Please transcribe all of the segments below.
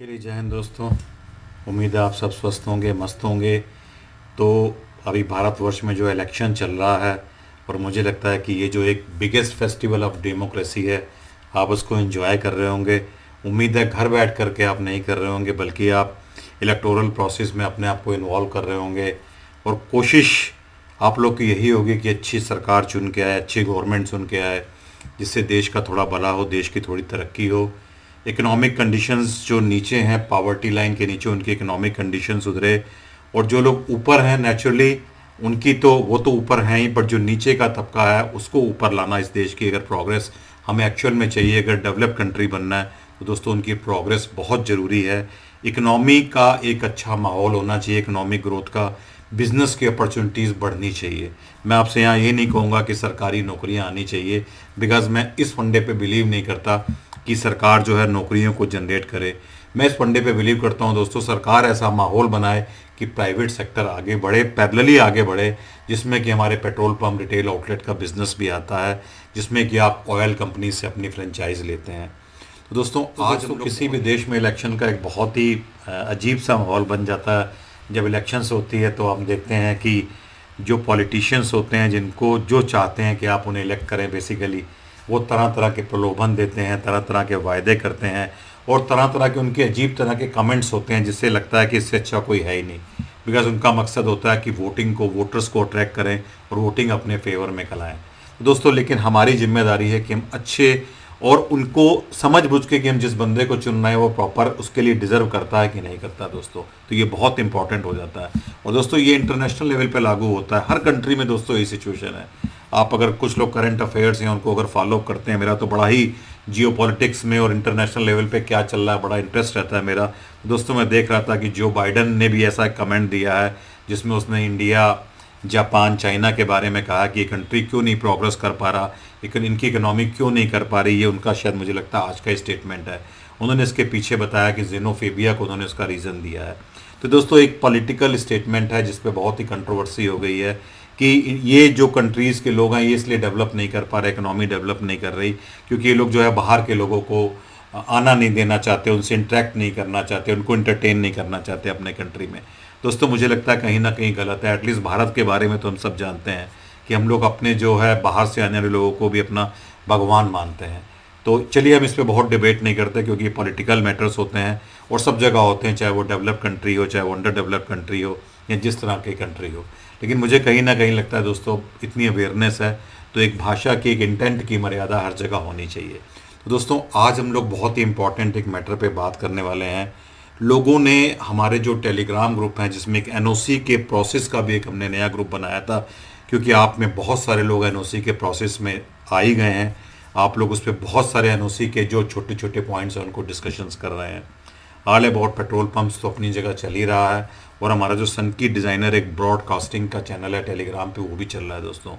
चलिए, जय हिंद दोस्तों। उम्मीद है आप सब स्वस्थ होंगे, मस्त होंगे। तो अभी भारतवर्ष में जो इलेक्शन चल रहा है और मुझे लगता है कि ये जो एक बिगेस्ट फेस्टिवल ऑफ डेमोक्रेसी है, आप उसको एंजॉय कर रहे होंगे। उम्मीद है घर बैठ करके आप नहीं कर रहे होंगे, बल्कि आप इलेक्टोरल प्रोसेस में अपने आप को इन्वॉल्व कर रहे होंगे। और कोशिश आप लोग की यही होगी कि अच्छी सरकार चुन के आए, अच्छी गवर्नमेंट चुन के आए, जिससे देश का थोड़ा भला हो, देश की थोड़ी तरक्की हो। इकोनॉमिक कंडीशंस जो नीचे हैं, पावर्टी लाइन के नीचे, उनकी इकोनॉमिक कंडीशन सुधरे। और जो लोग ऊपर हैं नेचुरली, उनकी तो वो तो ऊपर हैं ही, पर जो नीचे का तबका है उसको ऊपर लाना इस देश की अगर प्रोग्रेस हमें एक्चुअल में चाहिए, अगर डेवलप कंट्री बनना है, तो दोस्तों उनकी प्रोग्रेस बहुत ज़रूरी है। इकनॉमी का एक अच्छा माहौल होना चाहिए, इकनॉमिक ग्रोथ का, बिज़नेस की अपॉर्चुनिटीज़ बढ़नी चाहिए। मैं आपसे यहाँ ये नहीं कहूँगा कि सरकारी नौकरियाँ आनी चाहिए, बिकॉज़ मैं इस फंडे पे बिलीव नहीं करता कि सरकार जो है नौकरियों को जनरेट करे। मैं इस फंडे पे बिलीव करता हूँ दोस्तों, सरकार ऐसा माहौल बनाए कि प्राइवेट सेक्टर आगे बढ़े, पैरेलली आगे बढ़े, जिसमें कि हमारे पेट्रोल पंप, रिटेल आउटलेट का बिजनेस भी आता है, जिसमें कि आप ऑयल कंपनी से अपनी फ्रेंचाइज लेते हैं। तो दोस्तों आज हम किसी भी देश में इलेक्शन का एक बहुत ही अजीब सा माहौल बन जाता है। जब इलेक्शंस होती है तो हम देखते हैं कि जो पॉलिटिशियंस होते हैं, जिनको जो चाहते हैं कि आप उन्हें इलेक्ट करें, बेसिकली वो तरह तरह के प्रलोभन देते हैं, तरह तरह के वायदे करते हैं, और तरह तरह के उनके अजीब तरह के कमेंट्स होते हैं, जिससे लगता है कि इससे अच्छा कोई है ही नहीं। बिकॉज उनका मकसद होता है कि वोटिंग को, वोटर्स को अट्रैक्ट करें और वोटिंग अपने फेवर में कराएं। दोस्तों लेकिन हमारी जिम्मेदारी है कि हम अच्छे और उनको समझ बुझ के कि हम जिस बंदे को चुन रहे हैं वो प्रॉपर उसके लिए डिज़र्व करता है कि नहीं करता दोस्तों, तो ये बहुत इंपॉर्टेंट हो जाता है। और दोस्तों ये इंटरनेशनल लेवल पे लागू होता है, हर कंट्री में दोस्तों यही सिचुएशन है। आप अगर कुछ लोग करंट अफेयर्स हैं उनको अगर फॉलो करते हैं, मेरा तो बड़ा ही जियो पॉलिटिक्स में और इंटरनेशनल लेवल पे क्या चल रहा है बड़ा इंटरेस्ट रहता है मेरा। दोस्तों मैं देख रहा था कि जो बाइडन ने भी ऐसा कमेंट दिया है, जिसमें उसने इंडिया, जापान, चाइना के बारे में कहा कि ये कंट्री क्यों नहीं प्रोग्रेस कर पा रहा, लेकिन इनकी इकोनॉमी क्यों नहीं कर पा रही। ये उनका शायद मुझे लगता है आज का स्टेटमेंट है। उन्होंने इसके पीछे बताया कि जेनोफेबिया को उन्होंने उसका रीज़न दिया है। तो दोस्तों एक पॉलिटिकल स्टेटमेंट है जिस पे बहुत ही कंट्रोवर्सी हो गई है कि ये जो कंट्रीज़ के लोग हैं ये इसलिए डेवलप नहीं कर पा रहे, इकोनॉमी डेवलप नहीं कर रही, क्योंकि ये लोग जो है बाहर के लोगों को आना नहीं देना चाहते, उनसे इंटरेक्ट नहीं करना चाहते, उनको इंटरटेन नहीं करना चाहते अपने कंट्री में। दोस्तों मुझे लगता है कहीं ना कहीं गलत है। एटलीस्ट भारत के बारे में तो हम सब जानते हैं कि हम लोग अपने जो है बाहर से आने वाले लोगों को भी अपना भगवान मानते हैं। तो चलिए हम इस पर बहुत डिबेट नहीं करते, क्योंकि ये पॉलिटिकल मैटर्स होते हैं और सब जगह होते हैं, चाहे वो डेवलप कंट्री हो, चाहे वो अंडर डेवलप कंट्री हो, या जिस तरह की कंट्री हो। लेकिन मुझे कहीं ना कहीं लगता है दोस्तों, इतनी अवेयरनेस है तो एक भाषा की, एक इंटेंट की मर्यादा हर जगह होनी चाहिए। तो दोस्तों आज हम लोग बहुत ही इंपॉर्टेंट एक मैटर पे बात करने वाले हैं। लोगों ने हमारे जो टेलीग्राम ग्रुप हैं, जिसमें एक एनओसी के प्रोसेस का भी एक हमने नया ग्रुप बनाया था, क्योंकि आप में बहुत सारे लोग एनओसी के प्रोसेस में आ ही गए हैं। आप लोग उस पर बहुत सारे एनओसी के जो छोटे छोटे पॉइंट्स हैं उनको डिस्कशंस कर रहे हैं। ऑल अबाउट पेट्रोल पंप्स तो अपनी जगह चल ही रहा है, और हमारा जो सन की डिज़ाइनर एक ब्रॉडकास्टिंग का चैनल है टेलीग्राम पे, वो भी चल रहा है दोस्तों।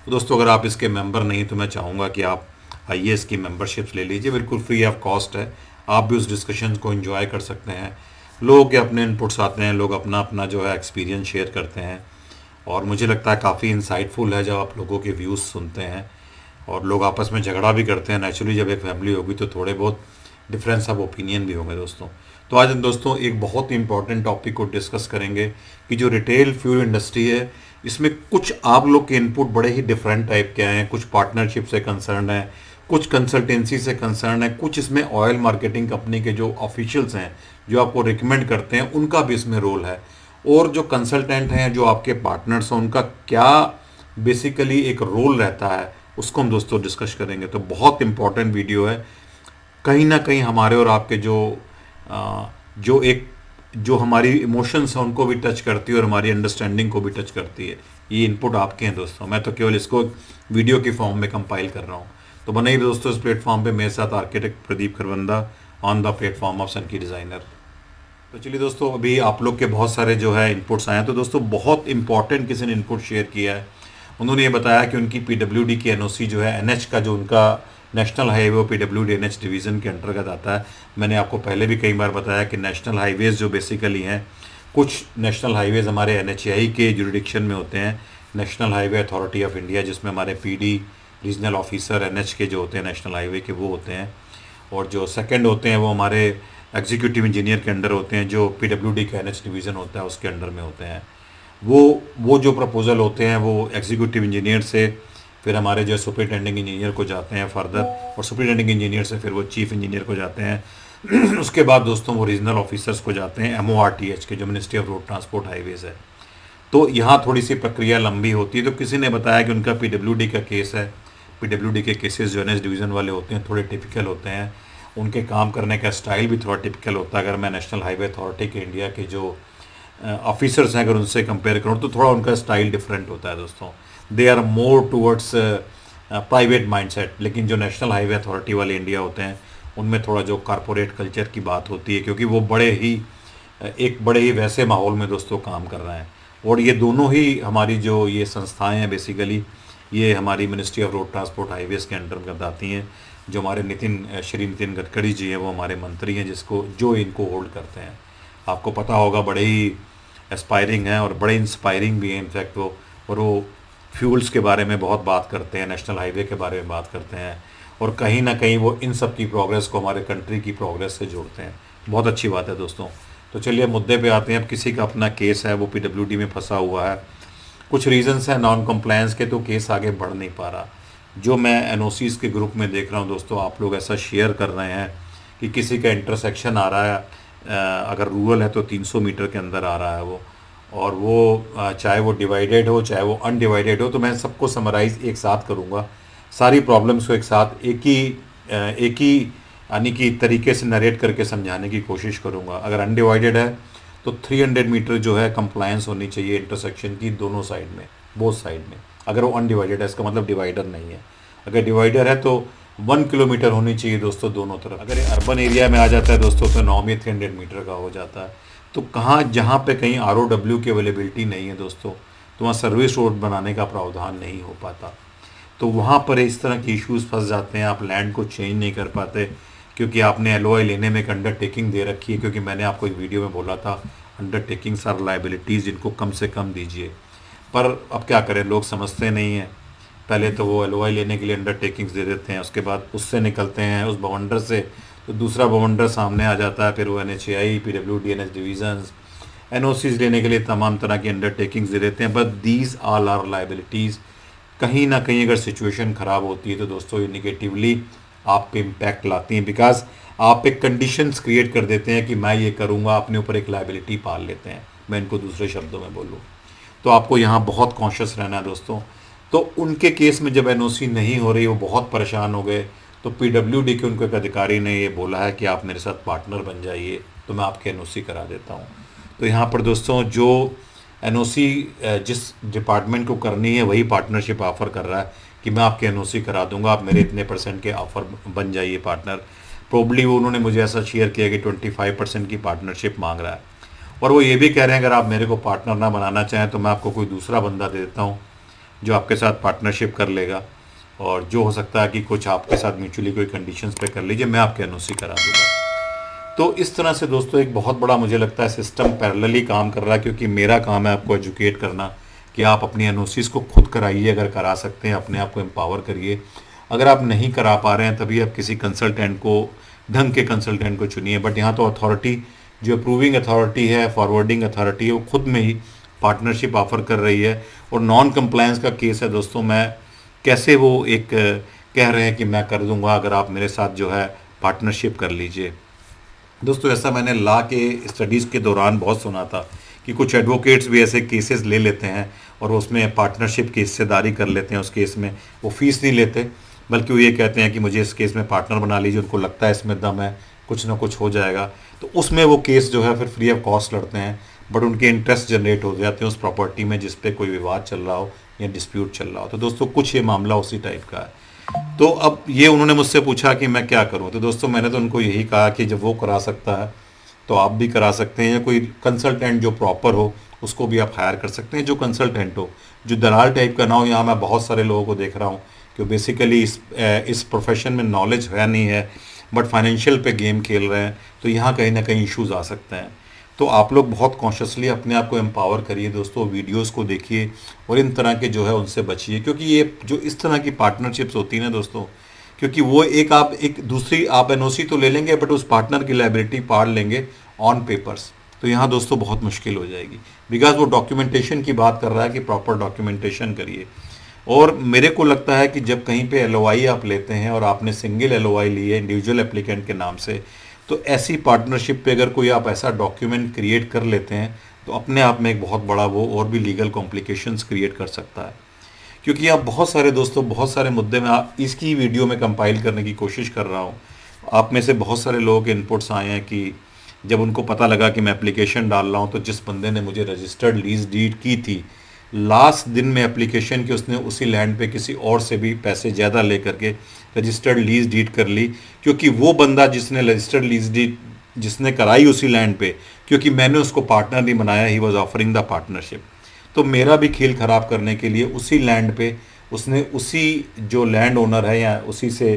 तो दोस्तों अगर आप इसके मेंबर नहीं तो मैं चाहूँगा कि आप आइए इसकी मेंबरशिप्स ले लीजिए, बिल्कुल फ्री ऑफ कॉस्ट है। आप भी उस डिस्कशन को एंजॉय कर सकते हैं। लोग के अपने इनपुट्स आते हैं, लोग अपना अपना जो है एक्सपीरियंस शेयर करते हैं, और मुझे लगता है काफ़ी इंसाइटफुल है जब आप लोगों के व्यूज़ सुनते हैं। और लोग आपस में झगड़ा भी करते हैं, नेचुरली जब एक फैमिली होगी तो थोड़े बहुत डिफरेंस ऑफ ओपिनियन भी होंगे दोस्तों। तो आज हम दोस्तों एक बहुत ही इंपॉर्टेंट टॉपिक को डिस्कस करेंगे कि जो रिटेल फ्यूल इंडस्ट्री है, इसमें कुछ आप लोग के इनपुट बड़े ही डिफरेंट टाइप के हैं। कुछ पार्टनरशिप से कंसर्न है, कुछ कंसल्टेंसी से कंसर्न है, कुछ इसमें ऑयल मार्केटिंग कंपनी के जो ऑफिशियल्स हैं जो आपको रिकमेंड करते हैं उनका भी इसमें रोल है, और जो कंसल्टेंट हैं, जो आपके पार्टनर्स हैं, उनका क्या बेसिकली एक रोल रहता है, उसको हम दोस्तों डिस्कस करेंगे। तो बहुत इंपॉर्टेंट वीडियो है, कहीं ना कहीं हमारे और आपके जो एक जो हमारी इमोशंस हैं उनको भी टच करती है और हमारी अंडरस्टैंडिंग को भी टच करती है। ये इनपुट आपके हैं दोस्तों, मैं तो केवल इसको वीडियो की फॉर्म में कंपाइल कर रहा हूँ। तो बने ही दोस्तों इस प्लेटफॉर्म पे मेरे साथ architect Pradeep Kharbanda on the platform of सन की डिज़ाइनर। तो चलिए दोस्तों, अभी आप लोग के बहुत सारे जो है इनपुट्स आए हैं। तो दोस्तों बहुत इंपॉर्टेंट किसी ने इनपुट शेयर किया है। उन्होंने ये बताया कि उनकी पीडब्ल्यूडी की एनओसी जो है, एनएच का जो उनका national highway PWD NH division के अंतर्गत आता है। मैंने आपको पहले भी कई बार बताया कि नेशनल हाईवेज़ जो बेसिकली हैं, कुछ नेशनल हाईवेज़ हमारे एनएचएआई के जुरिडिक्शन में होते हैं, national highway authority of India, जिसमें हमारे पीडी रीजनल ऑफिसर एनएच के जो होते हैं नेशनल हाईवे के वो होते हैं, और जो सेकंड होते हैं वो हमारे एग्जीक्यूटिव इंजीनियर के अंडर होते हैं, जो पीडब्ल्यूडी का एनएच डिवीज़न होता है उसके अंडर में होते हैं। वो जो प्रपोज़ल होते हैं वो एग्जीक्यूटिव इंजीनियर से फिर हमारे जो सुपरिटेंडिंग इंजीनियर को जाते हैं फर्दर, और सुपरिटेंडिंग इंजीनियर से फिर वो चीफ इंजीनियर को जाते हैं। उसके बाद दोस्तों वो रीजनल ऑफिसर्स को जाते हैं MORTH के, जो ministry of road transport highways है। तो यहाँ थोड़ी सी प्रक्रिया लंबी होती है। तो किसी ने बताया कि उनका पीडब्ल्यूडी का केस है। पीडब्ल्यूडी के केसेस जो एनएच डिवीज़न वाले होते हैं थोड़े टिपिकल होते हैं, उनके काम करने का स्टाइल भी थोड़ा टिपिकल होता है। अगर मैं नेशनल हाईवे अथॉरिटी के इंडिया के जो ऑफिसर्स हैं अगर उनसे कंपेयर करूँ तो थोड़ा उनका स्टाइल डिफरेंट होता है दोस्तों। They are more towards private mindset. लेकिन जो नेशनल हाईवे अथॉरिटी वाले इंडिया होते हैं उनमें थोड़ा जो कॉरपोरेट कल्चर की बात होती है, क्योंकि वो एक बड़े ही वैसे माहौल में दोस्तों काम कर रहे हैं। और ये दोनों ही हमारी जो ये संस्थाएं हैं बेसिकली ये हमारी ministry of road transport highways के अंतर्गत आती हैं। जो हमारे श्री नितिन गडकरी जी हैं वो हमारे मंत्री हैं जो इनको होल्ड करते हैं। आपको पता होगा बड़े ही एस्पायरिंग हैं और बड़े इंस्पायरिंग भी हैं इनफैक्ट वो। और वो फ्यूल्स के बारे में बहुत बात करते हैं, नेशनल हाईवे के बारे में बात करते हैं, और कहीं ना कहीं वो इन सब की प्रोग्रेस को हमारे कंट्री की प्रोग्रेस से जोड़ते हैं। बहुत अच्छी बात है दोस्तों। तो चलिए मुद्दे पे आते हैं। अब किसी का अपना केस है, वो पीडब्ल्यूडी में फंसा हुआ है, कुछ रीजंस हैं नॉन कंप्लायंस के, तो केस आगे बढ़ नहीं पा रहा। जो मैं एनओसीज़ के ग्रुप में देख रहा हूँ दोस्तों, आप लोग ऐसा शेयर कर रहे हैं कि किसी का इंटरसेक्शन आ रहा है, अगर रूरल है तो 300 मीटर के अंदर आ रहा है वो, और वो चाहे वो डिवाइडेड हो चाहे वो अनडिवाइडेड हो। तो मैं सबको समराइज़ एक साथ करूँगा, सारी प्रॉब्लम्स को एक साथ एक ही यानी कि तरीके से नरेट करके समझाने की कोशिश करूँगा। अगर अनडिवाइडेड है तो 300 मीटर जो है कंप्लायंस होनी चाहिए इंटरसेक्शन की दोनों साइड में, बोथ साइड में। अगर वो अनडिवाइडेड है इसका मतलब डिवाइडर नहीं है। अगर डिवाइडर है तो 1 किलोमीटर होनी चाहिए दोस्तों दोनों तरफ। अगर ये अर्बन एरिया में आ जाता है दोस्तों तो 9 में 300 मीटर का हो जाता है। तो जहाँ पे कहीं ROW की अवेलेबिलिटी नहीं है दोस्तों, तो वहाँ सर्विस रोड बनाने का प्रावधान नहीं हो पाता। तो वहाँ पर इस तरह के इश्यूज़ फंस जाते हैं। आप लैंड को चेंज नहीं कर पाते क्योंकि आपने LOI लेने में एक अंडरटेकिंग दे रखी है, क्योंकि मैंने आपको एक वीडियो में बोला था अंडरटेकिंग्स आर लाइबिलिटीज़, इनको कम से कम दीजिए। पर अब क्या करें, लोग समझते नहीं हैं। पहले तो वो LOI लेने के लिए अंडरटेकिंग्स दे देते हैं, उसके बाद उससे निकलते हैं उस बवंडर से तो दूसरा बवंडर सामने आ जाता है। फिर वो NHAI, PWD, NH divisions NOCs लेने के लिए तमाम तरह की अंडरटेकिंग्स दे देते हैं। But these all are liabilities. कहीं ना कहीं अगर सिचुएशन ख़राब होती है तो दोस्तों ये निगेटिवली आप पे इम्पैक्ट लाती हैं, बिकॉज आप एक कंडीशंस क्रिएट कर देते हैं कि मैं ये करूँगा, अपने ऊपर एक लाइबिलिटी पाल लेते हैं। मैं इनको दूसरे शब्दों में बोलूँ तो आपको यहाँ बहुत कॉन्शियस रहना है दोस्तों। तो उनके केस में जब NOC नहीं हो रही, वो बहुत परेशान हो गए, तो PWD के उनके एक अधिकारी ने ये बोला है कि आप मेरे साथ पार्टनर बन जाइए तो मैं आपके NOC करा देता हूँ। तो यहाँ पर दोस्तों जो NOC जिस डिपार्टमेंट को करनी है वही पार्टनरशिप ऑफ़र कर रहा है कि मैं आपके NOC करा दूंगा, आप मेरे इतने % के ऑफ़र बन जाइए पार्टनर। प्रोबली वो उन्होंने मुझे ऐसा शेयर किया कि 25% की पार्टनरशिप मांग रहा है। और वो ये भी कह रहे हैं अगर आप मेरे को पार्टनर ना बनाना चाहें तो मैं आपको कोई दूसरा बंदा दे देता हूँ जो आपके साथ पार्टनरशिप कर लेगा, और जो हो सकता है कि कुछ आपके साथ म्यूचुअली कोई कंडीशंस पे कर लीजिए, मैं आपके NOC करा दूँगा। तो इस तरह से दोस्तों एक बहुत बड़ा मुझे लगता है सिस्टम पैरेलली काम कर रहा है, क्योंकि मेरा काम है आपको एजुकेट करना कि आप अपनी NOCs को खुद कराइए। अगर करा सकते हैं अपने आप को एम्पावर करिए। अगर आप नहीं करा पा रहे हैं तभी आप किसी कंसल्टेंट को, ढंग के कंसल्टेंट को चुनिए। बट यहाँ तो अथॉरिटी, जो अप्रूविंग अथॉरिटी है, फॉरवर्डिंग अथॉरिटी है, वो खुद में ही पार्टनरशिप ऑफ़र कर रही है। और नॉन कंप्लायंस का केस है दोस्तों, मैं कैसे वो एक कह रहे हैं कि मैं कर दूंगा अगर आप मेरे साथ जो है पार्टनरशिप कर लीजिए। दोस्तों ऐसा मैंने लॉ के स्टडीज़ के दौरान बहुत सुना था कि कुछ एडवोकेट्स भी ऐसे केसेस ले लेते हैं और उसमें पार्टनरशिप की हिस्सेदारी कर लेते हैं। उस केस में वो फ़ीस नहीं लेते, बल्कि वो ये कहते हैं कि मुझे इस केस में पार्टनर बना लीजिए। उनको लगता है इसमें दम है, कुछ ना कुछ हो जाएगा, तो उसमें वो केस जो है फिर फ्री ऑफ कॉस्ट लड़ते हैं। बट उनके इंटरेस्ट जनरेट हो जाते हैं उस प्रॉपर्टी में जिस पे कोई विवाद चल रहा हो या डिस्प्यूट चल रहा हो। तो दोस्तों कुछ ये मामला उसी टाइप का है। तो अब ये उन्होंने मुझसे पूछा कि मैं क्या करूं, तो दोस्तों मैंने तो उनको यही कहा कि जब वो करा सकता है तो आप भी करा सकते हैं, या कोई कंसल्टेंट जो प्रॉपर हो उसको भी आप हायर कर सकते हैं, जो कंसल्टेंट हो, जो दलाल टाइप का ना हो। यहाँ मैं बहुत सारे लोगों को देख रहा हूँ कि बेसिकली इस प्रोफेशन में नॉलेज है नहीं है, बट फाइनेंशियल पे गेम खेल रहे हैं। तो यहाँ कहीं ना कहीं इश्यूज़ आ सकते हैं। तो आप लोग बहुत कॉन्शियसली अपने आप को एम्पावर करिए दोस्तों, वीडियोस को देखिए और इन तरह के जो है उनसे बचिए, क्योंकि ये जो इस तरह की पार्टनरशिप्स होती हैं ना दोस्तों, क्योंकि वो एक दूसरी आप एनओसी तो ले लेंगे बट उस पार्टनर की लायबिलिटी पाड़ लेंगे ऑन पेपर्स। तो यहाँ दोस्तों बहुत मुश्किल हो जाएगी, बिकॉज वो डॉक्यूमेंटेशन की बात कर रहा है कि प्रॉपर डॉक्यूमेंटेशन करिए। और मेरे को लगता है कि जब कहीं पे एलओआई आप लेते हैं और आपने सिंगल एलओआई ली है इंडिविजुअल एप्लीकेंट के नाम से, तो ऐसी पार्टनरशिप पे अगर कोई आप ऐसा डॉक्यूमेंट क्रिएट कर लेते हैं तो अपने आप में एक बहुत बड़ा वो और भी लीगल कॉम्प्लिकेशंस क्रिएट कर सकता है। क्योंकि आप बहुत सारे दोस्तों, बहुत सारे मुद्दे में इसकी वीडियो में कंपाइल करने की कोशिश कर रहा हूँ। आप में से बहुत सारे लोगों के इनपुट्स आए हैं कि जब उनको पता लगा कि मैं एप्लीकेशन डाल रहा हूँ तो जिस बंदे ने मुझे रजिस्टर्ड लीज डीड की थी, लास्ट दिन में एप्लीकेशन के उसने उसी लैंड पे किसी और से भी पैसे ज़्यादा ले करके रजिस्टर्ड लीज डीड कर ली। क्योंकि वो बंदा जिसने रजिस्टर्ड लीज डीड जिसने कराई उसी लैंड पे, क्योंकि मैंने उसको पार्टनर नहीं बनाया, he was offering the partnership. तो मेरा भी खेल ख़राब करने के लिए उसी लैंड पे उसने उसी जो लैंड ओनर है या उसी से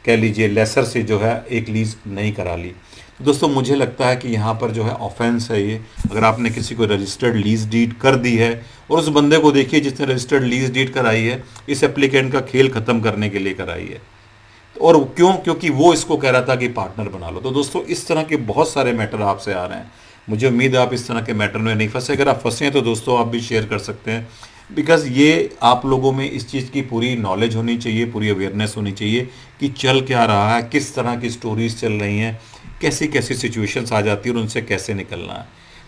कह लीजिए लेसर से जो है एक लीज नहीं करा ली। तो दोस्तों मुझे लगता है कि यहाँ पर जो है ऑफेंस है ये। अगर आपने किसी को रजिस्टर्ड लीज डीड कर दी है और उस बंदे को देखिए जिसने रजिस्टर्ड लीज डीड कराई है, इस एप्लीकेंट का खेल ख़त्म करने के लिए कराई है। और क्यों? क्योंकि वो इसको कह रहा था कि पार्टनर बना लो। तो दोस्तों इस तरह के बहुत सारे मैटर आपसे आ रहे हैं। मुझे उम्मीद है आप इस तरह के मैटर में नहीं फंसे। अगर आप फंसे हैं तो दोस्तों आप भी शेयर कर सकते हैं, बिकॉज़ ये आप लोगों में इस चीज़ की पूरी नॉलेज होनी चाहिए, पूरी अवेयरनेस होनी चाहिए कि चल क्या रहा है, किस तरह की स्टोरीज चल रही हैं, कैसी कैसी सिचुएशंस आ जाती है और उनसे कैसे निकलना है।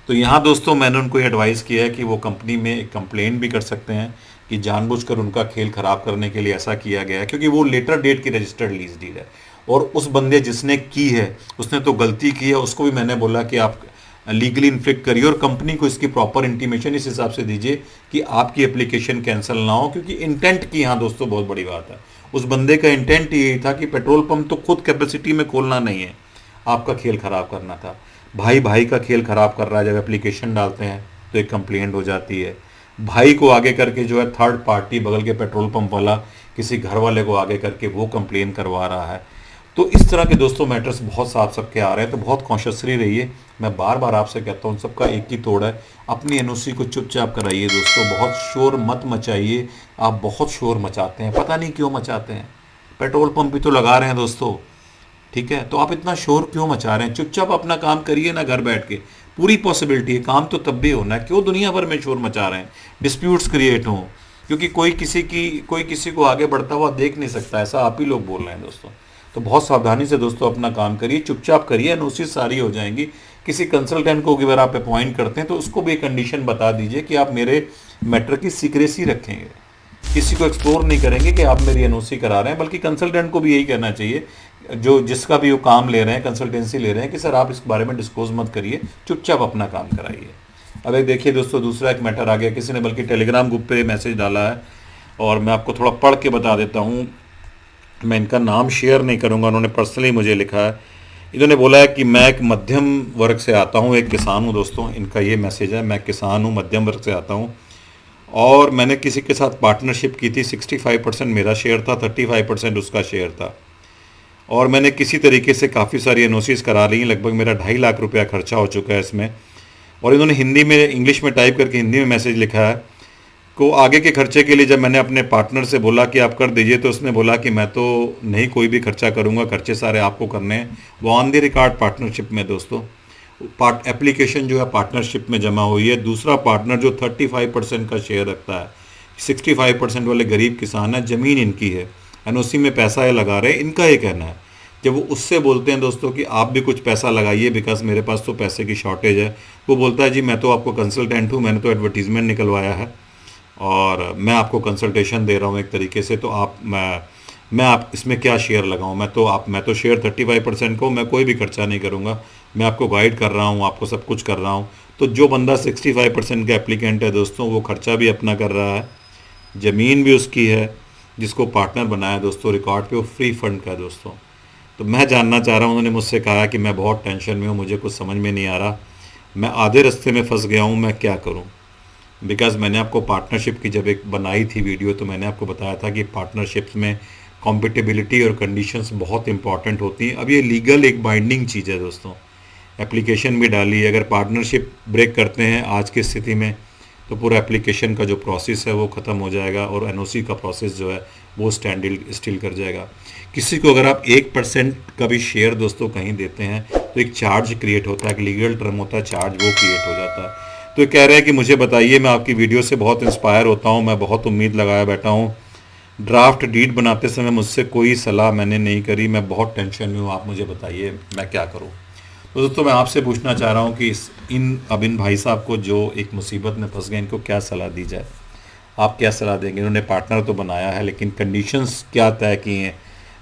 तो यहाँ दोस्तों मैंने उनको एडवाइस किया है कि वो कंपनी में एक कंप्लेंट भी कर सकते हैं कि जानबूझकर उनका खेल ख़राब करने के लिए ऐसा किया गया है, क्योंकि वो लेटर डेट की रजिस्टर्ड लीज डीड है। और उस बंदे जिसने की है उसने तो गलती की है, उसको भी मैंने बोला कि आप लीगली इन्फ्लिक्ट करिए और कंपनी को इसकी प्रॉपर इंटीमेशन इस हिसाब से दीजिए कि आपकी एप्लीकेशन कैंसिल ना हो। क्योंकि इंटेंट की यहाँ दोस्तों बहुत बड़ी बात है। उस बंदे का इंटेंट यही था कि पेट्रोल पंप तो खुद कैपेसिटी में खोलना नहीं है, आपका खेल ख़राब करना था। भाई भाई का खेल ख़राब कर रहा है, जब एप्लीकेशन डालते हैं तो एक कंप्लेंट हो जाती है। भाई को आगे करके जो है थर्ड पार्टी बगल के पेट्रोल पंप वाला किसी घर वाले को आगे करके वो कंप्लेन करवा रहा है। तो इस तरह के दोस्तों मैटर्स बहुत साफ सबके आ रहे हैं। तो बहुत कॉन्शियसली रहिए। मैं बार बार आपसे कहता हूँ, सबका एक ही तोड़ है, अपनी एनओसी को चुपचाप कराइए दोस्तों। बहुत शोर मत मचाइए। आप बहुत शोर मचाते हैं, पता नहीं क्यों मचाते हैं। पेट्रोल पंप भी तो लगा रहे हैं दोस्तों, ठीक है? तो आप इतना शोर क्यों मचा रहे हैं? चुपचाप अपना काम करिए ना घर बैठ के। पूरी पॉसिबिलिटी है, काम तो तब भी होना है। क्यों दुनिया भर में शोर मचा रहे हैं? डिस्प्यूट्स क्रिएट हों, क्योंकि कोई किसी को आगे बढ़ता हुआ देख नहीं सकता, ऐसा आप ही लोग बोल रहे हैं दोस्तों। तो बहुत सावधानी से दोस्तों अपना काम करिए, चुपचाप करिए, एनओसी सारी हो जाएंगी। किसी कंसल्टेंट को अगर आप अपॉइंट करते हैं तो उसको भी कंडीशन बता दीजिए कि आप मेरे मैटर की सीक्रेसी रखेंगे, किसी को एक्सप्लोर नहीं करेंगे कि आप मेरी एनओसी करा रहे हैं। बल्कि कंसल्टेंट को भी यही कहना चाहिए, जो जिसका भी वो काम ले रहे हैं, कंसल्टेंसी ले रहे हैं, कि सर आप इस बारे में डिस्क्लोज मत करिए, चुपचाप अपना काम कराइए। अब एक देखिए दोस्तों, दूसरा एक मैटर आ गया। किसी ने बल्कि टेलीग्राम ग्रुप पे मैसेज डाला है और मैं आपको थोड़ा पढ़ के बता देता हूँ। मैं इनका नाम शेयर नहीं करूँगा, उन्होंने पर्सनली मुझे लिखा है। इन्होंने बोला है कि मैं एक मध्यम वर्ग से आता हूँ, एक किसान हूँ दोस्तों। इनका ये मैसेज है, मैं किसान हूँ, मध्यम वर्ग से आता हूँ और मैंने किसी के साथ पार्टनरशिप की थी। 65% मेरा शेयर था, 35% उसका शेयर था और मैंने किसी तरीके से काफ़ी सारी एनओसीज करा ली हैं। लगभग मेरा 2.5 लाख रुपया खर्चा हो चुका है इसमें। और इन्होंने हिंदी में, इंग्लिश में टाइप करके हिंदी में मैसेज लिखा है को आगे के खर्चे के लिए जब मैंने अपने पार्टनर से बोला कि आप कर दीजिए, तो उसने बोला कि मैं तो नहीं कोई भी खर्चा करूंगा, खर्चे सारे आपको करने हैं। वो ऑन द रिकॉर्ड पार्टनरशिप में दोस्तों एप्लीकेशन जो है पार्टनरशिप में जमा हुई है। दूसरा पार्टनर जो 35% का शेयर रखता है, 65% वाले गरीब किसान है, ज़मीन इनकी है, एनओसी में पैसा ये लगा रहे हैं। इनका ये कहना है, जब वो उससे बोलते हैं दोस्तों कि आप भी कुछ पैसा लगाइए बिकॉज मेरे पास तो पैसे की शॉर्टेज है, वो बोलता है जी मैं तो आपको कंसल्टेंट हूँ, मैंने तो एडवर्टीज़मेंट निकलवाया है और मैं आपको कंसल्टेशन दे रहा हूँ एक तरीके से। तो आप मैं आप इसमें क्या शेयर लगाऊँ? मैं तो शेयर 35% को, मैं कोई भी खर्चा नहीं करूँगा, मैं आपको गाइड कर रहा हूँ, आपको सब कुछ कर रहा हूँ। तो जो बंदा 65% का एप्लीकेंट है दोस्तों, वो खर्चा भी अपना कर रहा है, ज़मीन भी उसकी है, जिसको पार्टनर बनाया दोस्तों रिकॉर्ड पे वो फ्री फंड का है दोस्तों। तो मैं जानना चाह रहा हूँ, उन्होंने मुझसे कहा कि मैं बहुत टेंशन में हूँ, मुझे कुछ समझ में नहीं आ रहा, मैं आधे रास्ते में फंस गया हूँ, मैं क्या करूँ? बिकॉज़ मैंने आपको पार्टनरशिप की जब एक बनाई थी वीडियो, तो मैंने आपको बताया था कि पार्टनरशिप्स में कॉम्पिटेबिलिटी और कंडीशंस बहुत इंपॉर्टेंट होती हैं। अब ये लीगल एक बाइंडिंग चीज़ है दोस्तों, एप्लीकेशन भी डाली है। अगर पार्टनरशिप ब्रेक करते हैं आज की स्थिति में तो पूरा एप्लीकेशन का जो प्रोसेस है वो ख़त्म हो जाएगा और एनओसी का प्रोसेस जो है वो स्टैंड स्टिल कर जाएगा। किसी को अगर आप 1% का भी शेयर दोस्तों कहीं देते हैं तो एक चार्ज क्रिएट होता है, एक लीगल टर्म होता है, चार्ज वो क्रिएट हो जाता है। तो ये कह रहे हैं कि मुझे बताइए, मैं आपकी वीडियो से बहुत इंस्पायर होता हूँ, मैं बहुत उम्मीद लगाया बैठा हूँ। ड्राफ्ट डीड बनाते समय मुझसे कोई सलाह मैंने नहीं करी, मैं बहुत टेंशन में हूँ, आप मुझे बताइए मैं क्या करूँ। तो दोस्तों मैं आपसे पूछना चाह रहा हूँ कि इन भाई साहब को जो एक मुसीबत में फंस गए, इनको क्या सलाह दी जाए। आप क्या सलाह देंगे? इन्होंने पार्टनर तो बनाया है लेकिन कंडीशंस क्या तय की हैं?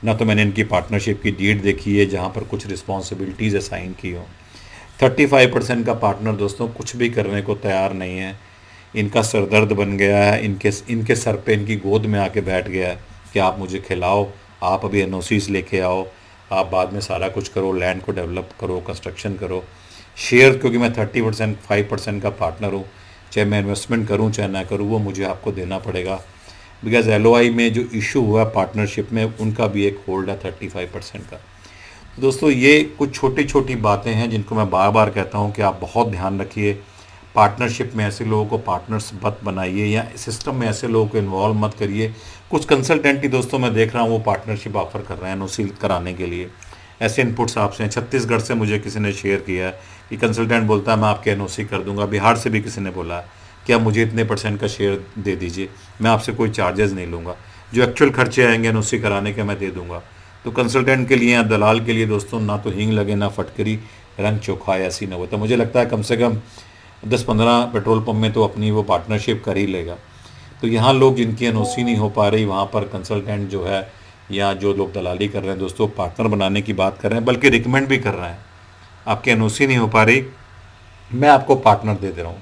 ना तो मैंने इनकी पार्टनरशिप की डीड देखी है जहाँ पर कुछ रिस्पॉन्सिबिलिटीज़ असाइन की हो। 35% का पार्टनर दोस्तों कुछ भी करने को तैयार नहीं है। इनका सरदर्द बन गया है, इनके सर पे इनकी गोद में आके बैठ गया है कि आप मुझे खिलाओ, आप अभी एनओसीज लेके आओ, आप बाद में सारा कुछ करो, लैंड को डेवलप करो, कंस्ट्रक्शन करो। शेयर क्योंकि मैं 30% 5% का पार्टनर हूँ, चाहे मैं इन्वेस्टमेंट करूँ चाहे ना करूँ वो मुझे आपको देना पड़ेगा। बिकॉज एलओआई में जो इशू हुआ पार्टनरशिप में उनका भी एक होल्ड है 35% का। तो दोस्तों ये कुछ छोटी छोटी बातें हैं जिनको मैं बार बार कहता हूँ कि आप बहुत ध्यान रखिए। पार्टनरशिप में ऐसे लोगों को पार्टनर्स मत बनाइए या सिस्टम में ऐसे लोगों को इन्वॉल्व मत करिए। कुछ कंसल्टेंट ही दोस्तों मैं देख रहा हूँ वो पार्टनरशिप ऑफर कर रहे हैं एनओसी कराने के लिए। ऐसे इनपुट्स आपसे हैं। छत्तीसगढ़ से मुझे किसी ने शेयर किया है कि कंसल्टेंट बोलता है मैं आपके एनओसी कर दूंगा। बिहार से भी किसी ने बोला है कि आप मुझे इतने % का शेयर दे दीजिए, मैं आपसे कोई चार्जेस नहीं लूँगा, जो एक्चुअल खर्चे आएंगे एनओसी कराने के मैं दे दूँगा। तो कंसल्टेंट के लिए या दलाल के लिए दोस्तों ना तो हींग लगे ना फटकरी, रंग चोखा ऐसी ना हो। तो मुझे लगता है कम से कम 10-15 पेट्रोल पंप में तो अपनी वो पार्टनरशिप कर ही लेगा। तो यहाँ लोग जिनकी एनओसी नहीं हो पा रही वहाँ पर कंसल्टेंट जो है या जो लोग दलाली कर रहे हैं दोस्तों पार्टनर बनाने की बात कर रहे हैं, बल्कि रिकमेंड भी कर रहे हैं। आपकी एनओसी नहीं हो पा रही, मैं आपको पार्टनर दे रहा हूँ।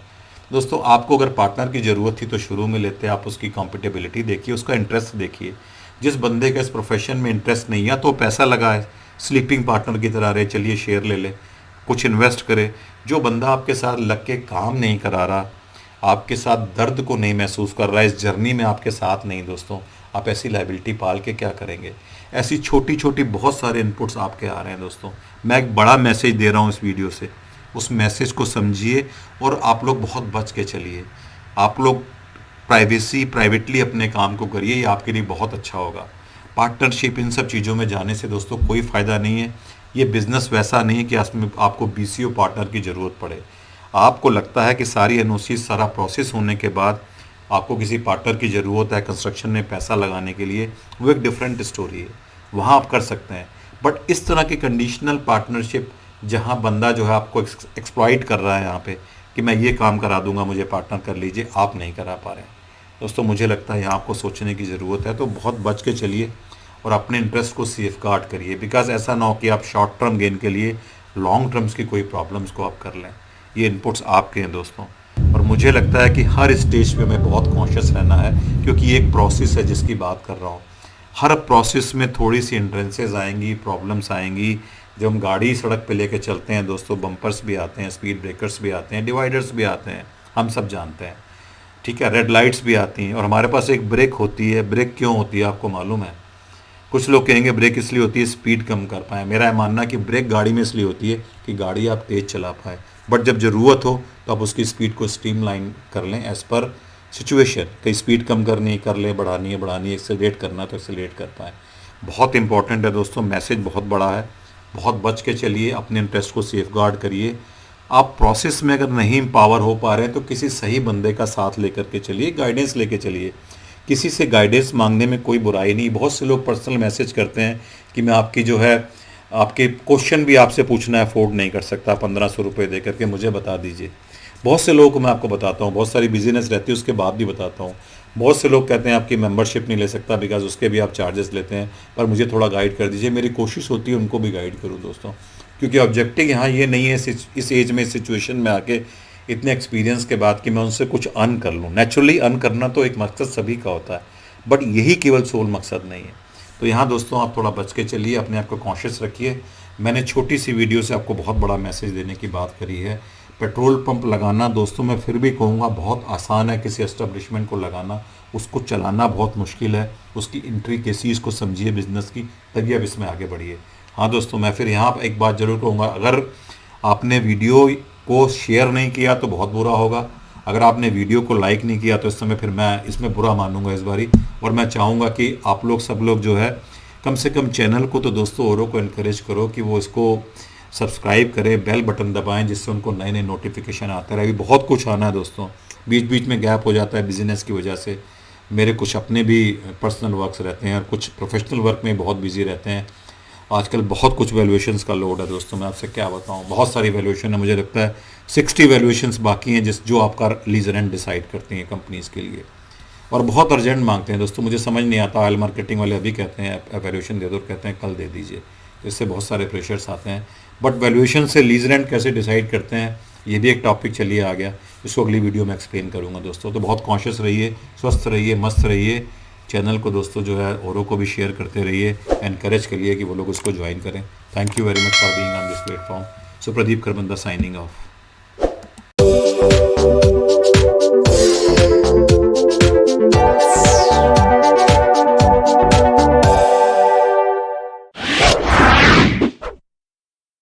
दोस्तों आपको अगर पार्टनर की ज़रूरत थी तो शुरू में लेते, आप उसकी कॉम्पिटेबिलिटी देखिए, उसका इंटरेस्ट देखिए। जिस बंदे का इस प्रोफेशन में इंटरेस्ट नहीं है तो पैसा लगाए, स्लीपिंग पार्टनर की तरह रहे, चलिए शेयर ले ले, कुछ इन्वेस्ट करे। जो बंदा आपके साथ लग के काम नहीं करा रहा, आपके साथ दर्द को नहीं महसूस कर रहा है, इस जर्नी में आपके साथ नहीं दोस्तों, आप ऐसी लाइबिलिटी पाल के क्या करेंगे। ऐसी छोटी छोटी बहुत सारे इनपुट्स आपके आ रहे हैं दोस्तों। मैं एक बड़ा मैसेज दे रहा हूँ इस वीडियो से, उस मैसेज को समझिए और आप लोग बहुत बच के चलिए। आप लोग प्राइवेटली अपने काम को करिए, ये आपके लिए बहुत अच्छा होगा। पार्टनरशिप इन सब चीज़ों में जाने से दोस्तों कोई फ़ायदा नहीं है। ये बिज़नेस वैसा नहीं है कि इसमें आपको बीसीओ पार्टनर की ज़रूरत पड़े। आपको लगता है कि सारी एनओसी सारा प्रोसेस होने के बाद आपको किसी पार्टनर की ज़रूरत है कंस्ट्रक्शन में पैसा लगाने के लिए, वो एक डिफरेंट स्टोरी है, वहाँ आप कर सकते हैं। बट इस तरह की कंडीशनल पार्टनरशिप जहाँ बंदा जो है आपको एक्सप्लॉइट कर रहा है यहाँ पे कि मैं ये काम करा दूंगा मुझे पार्टनर कर लीजिए, आप नहीं करा पा रहे हैं दोस्तों। मुझे लगता है यहाँ आपको सोचने की ज़रूरत है। तो बहुत बच के चलिए और अपने इंटरेस्ट को सेफ गार्ड करिए। बिकॉज ऐसा ना हो कि आप शॉर्ट टर्म गेन के लिए लॉन्ग टर्म्स की कोई प्रॉब्लम्स को आप कर लें। ये इनपुट्स आपके हैं दोस्तों, और मुझे लगता है कि हर स्टेज पे हमें बहुत कॉन्शियस रहना है, क्योंकि ये एक प्रोसेस है जिसकी बात कर रहा हूँ। हर प्रोसेस में थोड़ी सी इंट्रेंसेस आएंगी, प्रॉब्लम्स आएंगी। जब हम गाड़ी सड़क पे लेके चलते हैं दोस्तों, बम्पर्स भी आते हैं, स्पीड ब्रेकर्स भी आते हैं, डिवाइडर्स भी आते हैं, हम सब जानते हैं, ठीक है, रेड लाइट्स भी आती हैं। और हमारे पास एक ब्रेक होती है। ब्रेक क्यों होती है आपको मालूम है? कुछ लोग कहेंगे ब्रेक इसलिए होती है स्पीड कम कर पाएँ। मेरा है मानना कि ब्रेक गाड़ी में इसलिए होती है कि गाड़ी आप तेज़ चला पाए, बट जब ज़रूरत हो तो आप उसकी स्पीड को स्ट्रीमलाइन कर लें एज़ पर सिचुएशन। कहीं स्पीड कम करनी कर लें, बढ़ानी है, एक्सेलरेट करना तो एक्सेलरेट कर पाएँ। बहुत इंपॉर्टेंट है दोस्तों, मैसेज बहुत बड़ा है। बहुत बच के चलिए, अपने इंटरेस्ट को सेफ गार्ड करिए। आप प्रोसेस में अगर नहीं पावर हो पा रहे हैं तो किसी सही बंदे का साथ लेकर के चलिए, गाइडेंस लेके चलिए। किसी से गाइडेंस मांगने में कोई बुराई नहीं। बहुत से लोग पर्सनल मैसेज करते हैं कि मैं आपकी जो है आपके क्वेश्चन भी आपसे पूछना अफोर्ड नहीं कर सकता, 1500 रुपये दे करके मुझे बता दीजिए। बहुत से लोगों को मैं आपको बताता हूँ, बहुत सारी बिजीनेस रहती है उसके बाद भी बताता हूँ। बहुत से लोग कहते हैं आपकी मेंबरशिप नहीं ले सकता बिकॉज उसके भी आप चार्जेस लेते हैं, पर मुझे थोड़ा गाइड कर दीजिए। मेरी कोशिश होती है उनको भी गाइड करूँ दोस्तों, क्योंकि ऑब्जेक्टिव यहाँ ये नहीं है इस एज में, इस सिचुएशन में आके इतने एक्सपीरियंस के बाद कि मैं उनसे कुछ अर्न कर लूँ। नेचुरली अर्न करना तो एक मकसद सभी का होता है, बट यही केवल सोल मकसद नहीं है। तो यहाँ दोस्तों आप थोड़ा बच के चलिए, अपने आप को कॉन्शियस रखिए। मैंने छोटी सी वीडियो से आपको बहुत बड़ा मैसेज देने की बात करी है। पेट्रोल पंप लगाना दोस्तों मैं फिर भी कहूँगा बहुत आसान है, किसी एस्टेब्लिशमेंट को लगाना, उसको चलाना बहुत मुश्किल है। उसकी इंट्रिकेसीज़ को समझिए बिजनेस की, तभी आप इसमें आगे बढ़िए। हाँ दोस्तों, मैं फिर यहाँ एक बात ज़रूर कहूँगा, अगर आपने वीडियो को शेयर नहीं किया तो बहुत बुरा होगा। अगर आपने वीडियो को लाइक नहीं किया तो इस समय फिर मैं इसमें बुरा मानूंगा इस बारी, और मैं चाहूँगा कि आप लोग सब लोग जो है कम से कम चैनल को तो दोस्तों औरों को इनकरेज करो कि वो इसको सब्सक्राइब करें, बेल बटन दबाएं, जिससे उनको नए नए नोटिफिकेशन आते रहे। अभी बहुत कुछ आना है दोस्तों, बीच बीच में गैप हो जाता है बिजनेस की वजह से, मेरे कुछ अपने भी पर्सनल वर्क्स रहते हैं और कुछ प्रोफेशनल वर्क में बहुत बिजी रहते हैं। आजकल बहुत कुछ वैल्यूएशंस का लोड है दोस्तों, मैं आपसे क्या बताऊं, बहुत सारी वैल्यूएशन है, मुझे लगता है 60 वैल्यूएशंस बाकी हैं जो आपका लीज रेंट डिसाइड करती हैं कंपनीज़ के लिए, और बहुत अर्जेंट मांगते हैं दोस्तों। मुझे समझ नहीं आता, ऑयल मार्केटिंग वाले अभी कहते हैं वैल्यूएशन दे दो, कहते हैं कल दे दीजिए, तो इससे बहुत सारे प्रेशर्स आते हैं। बट वैल्यूएशन से लीज रेंट कैसे डिसाइड करते हैं, ये भी एक टॉपिक चलिए आ गया, इसको अगली वीडियो में एक्सप्लेन करूँगा दोस्तों। तो बहुत कॉन्शियस रहिए, स्वस्थ रहिए, मस्त रहिए। चैनल को दोस्तों जो है औरों को भी शेयर करते रहिए, एनकरेज करिए कि वो लोग उसको ज्वाइन करें। Thank you very much for being on this platform. So Pradeep Kharbanda signing of.